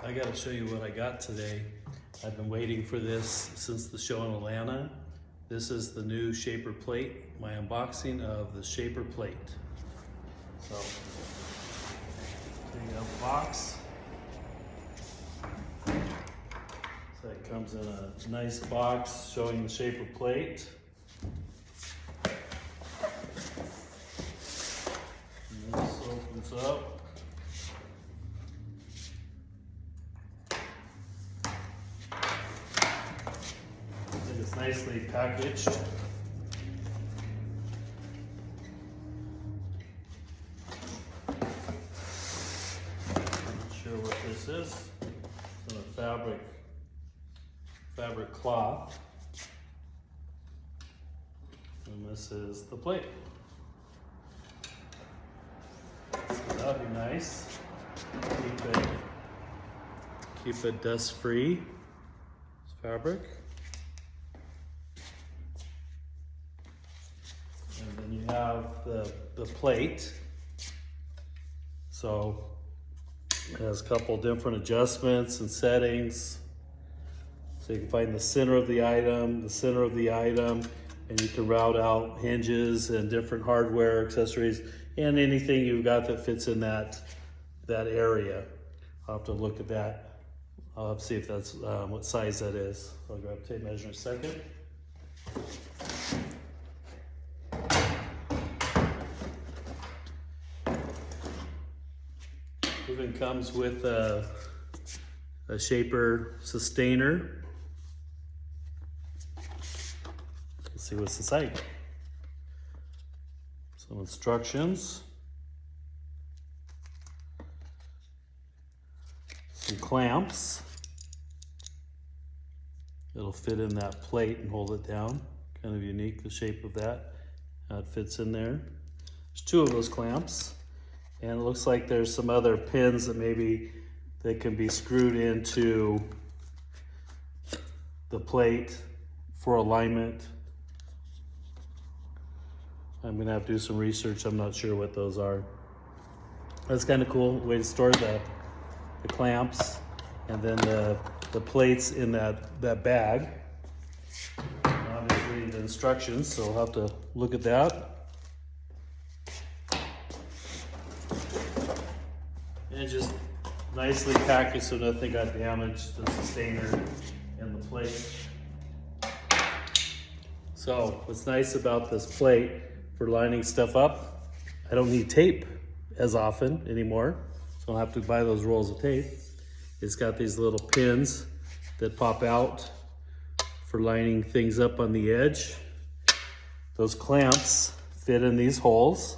I gotta show you what I got today. I've been waiting for this since the show in Atlanta. This is the new Shaper plate, my unboxing of the Shaper plate. So, take out the box. So it comes in a nice box showing the Shaper plate. And this opens up. It's nicely packaged. Not sure what this is. It's in a fabric cloth. And this is the plate. So that'd be nice. Keep it dust free. It's fabric. And then you have the plate. So it has a couple different adjustments and settings. So you can find the center of the item, and you can route out hinges and different hardware, accessories, and anything you've got that fits in that area. I'll have to look at that. I'll have to see if that's what size that is. I'll grab a tape measure in a second. Even comes with a Shaper sustainer. Let's see what's inside. Some instructions. Some clamps. It'll fit in that plate and hold it down. Kind of unique, the shape of that. How it fits in there. There's two of those clamps. And it looks like there's some other pins that maybe they can be screwed into the plate for alignment. I'm gonna have to do some research. I'm not sure what those are. That's kind of cool way to store the clamps and then the plates in that bag. And obviously the instructions, so I'll have to look at that. And just nicely packaged so nothing got damaged, the sustainer and the plate. So what's nice about this plate for lining stuff up, I don't need tape as often anymore, so I don't have to buy those rolls of tape. It's got these little pins that pop out for lining things up on the edge. Those clamps fit in these holes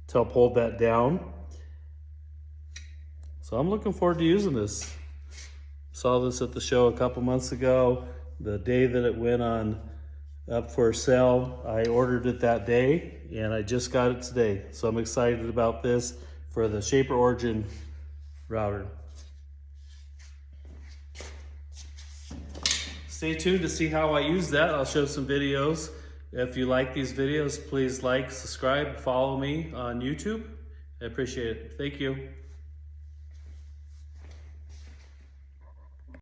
to help hold that down. So I'm looking forward to using this. Saw this at the show a couple months ago. The day that it went up for sale, I ordered it that day and I just got it today. So I'm excited about this for the Shaper Origin router. Stay tuned to see how I use that. I'll show some videos. If you like these videos, please like, subscribe, follow me on YouTube. I appreciate it. Thank you.